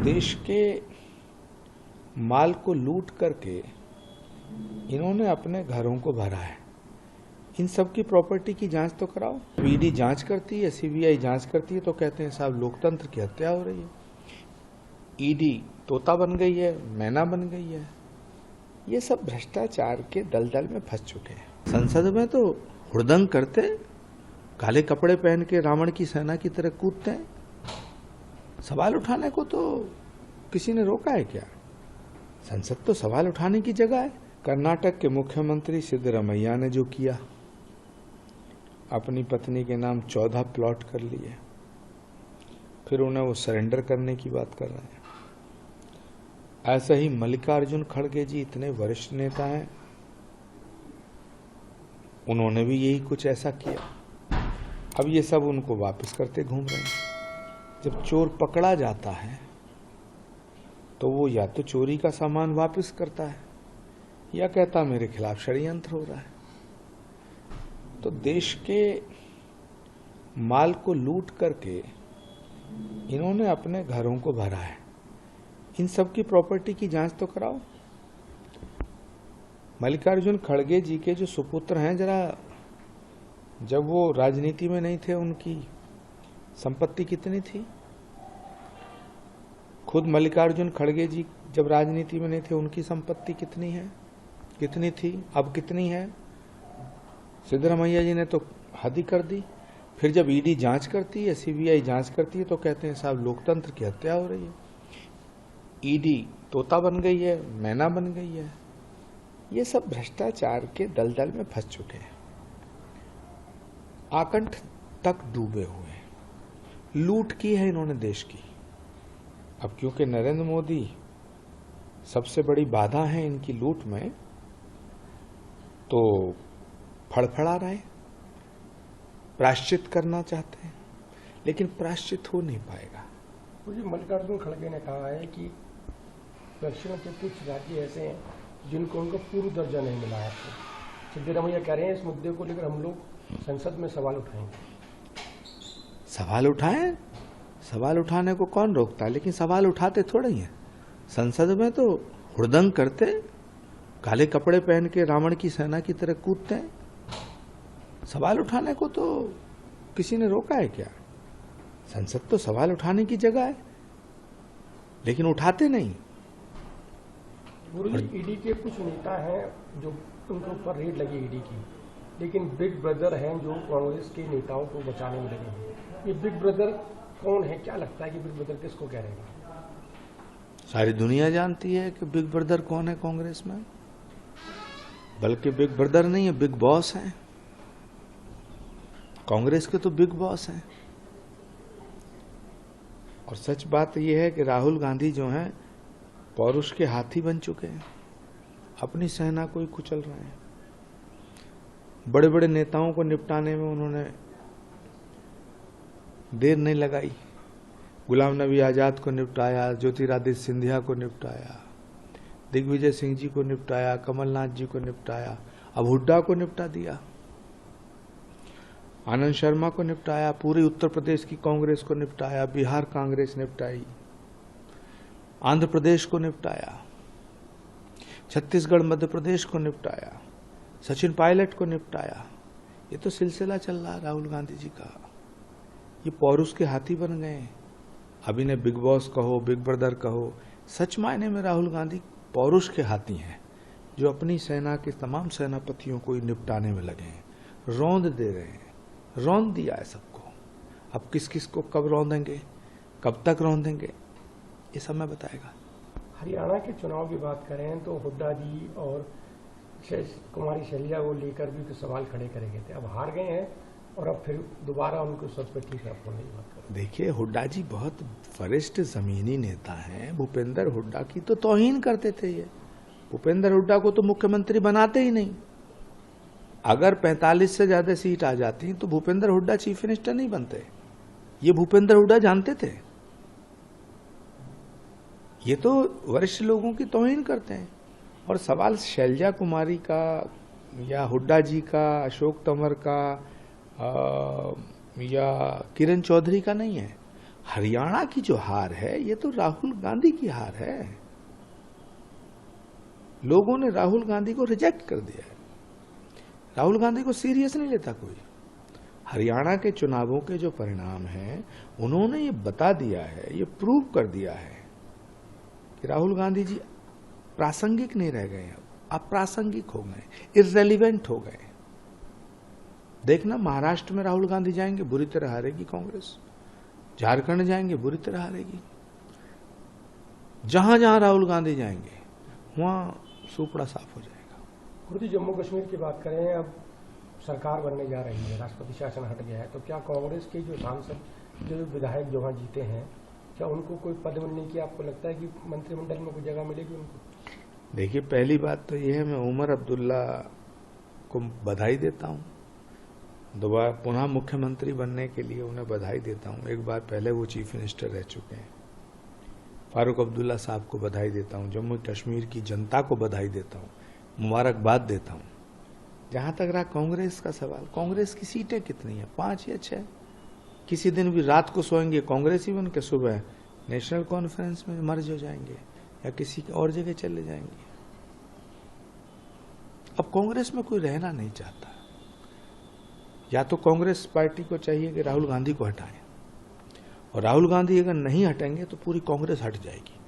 देश के माल को लूट करके इन्होंने अपने घरों को भरा है। इन सब की प्रॉपर्टी की जांच तो कराओ। ईडी जांच करती है, सीबीआई जांच करती है तो कहते हैं साहब लोकतंत्र की हत्या हो रही है। ईडी तोता बन गई है, मैना बन गई है। ये सब भ्रष्टाचार के दलदल में फंस चुके हैं। संसद में तो हुड़दंग करते, काले कपड़े पहन के रावण की सेना की तरह कूदते हैं। सवाल उठाने को तो किसी ने रोका है क्या? संसद तो सवाल उठाने की जगह है। कर्नाटक के मुख्यमंत्री सिद्धरमैया ने जो किया, अपनी पत्नी के नाम 14 प्लॉट कर लिए, फिर उन्हें वो सरेंडर करने की बात कर रहे हैं। ऐसा ही मल्लिकार्जुन खड़गे जी इतने वरिष्ठ नेता हैं, उन्होंने भी यही कुछ ऐसा किया। अब ये सब उनको वापस करते घूम रहे हैं। जब चोर पकड़ा जाता है तो वो या तो चोरी का सामान वापस करता है या कहता मेरे खिलाफ षड्यंत्र हो रहा है। तो देश के माल को लूट करके इन्होंने अपने घरों को भरा है। इन सब की प्रॉपर्टी की जांच तो कराओ। मल्लिकार्जुन खड़गे जी के जो सुपुत्र हैं, जरा जब वो राजनीति में नहीं थे उनकी संपत्ति कितनी थी? खुद मल्लिकार्जुन खड़गे जी जब राजनीति में नहीं थे उनकी संपत्ति कितनी थी, अब कितनी है? सिद्धरमैया जी ने तो हद ही कर दी। फिर जब ईडी जांच करती है, सीबीआई जांच करती है तो कहते हैं साहब लोकतंत्र की हत्या हो रही है। ईडी तोता बन गई है, मैना बन गई है। ये सब भ्रष्टाचार के दलदल में फंस चुके हैं, आकंठ तक डूबे हुए हैं। लूट की है इन्होंने देश की। अब क्योंकि नरेंद्र मोदी सबसे बड़ी बाधा है इनकी लूट में, तो फड़फड़ा रहे, प्रायश्चित करना चाहते हैं, लेकिन प्रायश्चित हो नहीं पाएगा। मुझे मल्लिकार्जुन खड़गे ने कहा है कि दक्षिण के कुछ राज्य ऐसे हैं जिनको उनको पूर्व दर्जा नहीं मिला है। सिद्धरमैया कह रहे हैं इस मुद्दे को लेकर हम लोग संसद में सवाल उठाएंगे। सवाल उठाएं, सवाल उठाने को कौन रोकता है, लेकिन सवाल उठाते थोड़ा ही है। संसद में तो हुड़दंग करते, काले कपड़े पहन के रावण की सेना की तरह कूदते हैं। सवाल उठाने को तो किसी ने रोका है क्या? संसद तो सवाल उठाने की जगह है, लेकिन उठाते नहीं। ईडी के कुछ नेता हैं जो उनके ऊपर रेड लगी ईडी की, लेकिन बिग ब्रदर हैं जो कांग्रेस के नेताओं को बचाने में लगे हैं। ये बिग ब्रदर कौन है? क्या लगता है कि बिग ब्रदर किसको कह रहे हैं? सारी दुनिया जानती है कि बिग ब्रदर कौन है कांग्रेस में। बल्कि बिग ब्रदर नहीं है, बिग बॉस है। कांग्रेस के तो बिग बॉस हैं। और सच बात यह है कि राहुल गांधी जो हैं पौरुष के हाथी बन चुके हैं, अपनी सेना को ही कुचल रहे हैं। बड़े बड़े नेताओं को निपटाने में उन्होंने देर नहीं लगाई। गुलाम नबी आजाद को निपटाया, ज्योतिरादित्य सिंधिया को निपटाया, दिग्विजय सिंह जी को निपटाया, कमलनाथ जी को निपटाया, अब हुड्डा को निपटा दिया, आनंद शर्मा को निपटाया, पूरी उत्तर प्रदेश की कांग्रेस को निपटाया, बिहार कांग्रेस निपटाई, आंध्र प्रदेश को निपटाया, छत्तीसगढ़ मध्य प्रदेश को निपटाया, सचिन पायलट को निपटाया। ये तो सिलसिला चल रहा है राहुल गांधी जी का। ये पौरुष के हाथी बन गए। अब इन्हें बिग बॉस कहो, बिग ब्रदर कहो, सच मायने में राहुल गांधी पौरुष के हाथी हैं, जो अपनी सेना के तमाम सेनापतियों को निपटाने में लगे हैं, रौंद दे रहे हैं। रौंद दिया है सबको। अब किस किस को कब रौंदेंगे, कब तक रौंदेंगे, ये समय बताएगा। हरियाणा के चुनाव की बात करें तो हुड्डा जी और कुमारी शैलजा को लेकर भी तो सवाल खड़े करे गए थे। अब हार गए हैं और अब फिर दोबारा उनको सब पे ठीक है बोलने की बात करें। देखिए, हुड्डा जी बहुत वरिष्ठ जमीनी नेता हैं। भूपेंद्र हुड्डा की तो तौहीन करते थे ये। भूपेंद्र हुड्डा को तो मुख्यमंत्री बनाते ही नहीं। अगर 45 से ज्यादा सीट आ जाती तो भूपेंद्र हुड्डा चीफ मिनिस्टर नहीं बनते। ये भूपेंद्र हुड्डा जानते थे। ये तो वरिष्ठ लोगों की तौहीन करते हैं। और सवाल शैलजा कुमारी का या हुड्डा जी का, अशोक तंवर का या किरण चौधरी का नहीं है। हरियाणा की जो हार है ये तो राहुल गांधी की हार है। लोगों ने राहुल गांधी को रिजेक्ट कर दिया है। राहुल गांधी को सीरियस नहीं लेता कोई। हरियाणा के चुनावों के जो परिणाम हैं उन्होंने ये बता दिया है, ये प्रूव कर दिया है कि राहुल गांधी जी प्रासंगिक नहीं रह गए, अब अप्रासंगिक हो गए, इर्रेलीवेंट हो गए। देखना, महाराष्ट्र में राहुल गांधी जाएंगे, बुरी तरह हारेगी कांग्रेस। झारखंड जाएंगे, बुरी तरह हारेगी। जहां जहां राहुल गांधी जाएंगे वहां सूपड़ा साफ हो जाएगा। गुरुजी, जम्मू कश्मीर की बात करें, अब सरकार बनने जा रही है, राष्ट्रपति शासन हट गया है, तो क्या कांग्रेस के जो सांसद, जो विधायक जो वहां जीते हैं, क्या उनको कोई पद मिलने की आपको लगता है कि मंत्रिमंडल में कोई जगह मिलेगी उनको? देखिए, पहली बात तो यह है, मैं उमर अब्दुल्ला को बधाई देता हूं। दोबारा पुनः मुख्यमंत्री बनने के लिए उन्हें बधाई देता हूं। एक बार पहले वो चीफ मिनिस्टर रह चुके हैं। फारूक अब्दुल्ला साहब को बधाई देता हूं। जम्मू कश्मीर की जनता को बधाई देता हूं, मुबारकबाद देता हूं। जहां तक रहा कांग्रेस का सवाल, कांग्रेस की सीटें कितनी है? 5 या 6। किसी दिन भी रात को सोएंगे कांग्रेस ही बन के, सुबह नेशनल कॉन्फ्रेंस में मर्ज हो जाएंगे या किसी और जगह चले जाएंगे। अब कांग्रेस में कोई रहना नहीं चाहता। या तो कांग्रेस पार्टी को चाहिए कि राहुल गांधी को हटाएं, और राहुल गांधी अगर नहीं हटेंगे तो पूरी कांग्रेस हट जाएगी।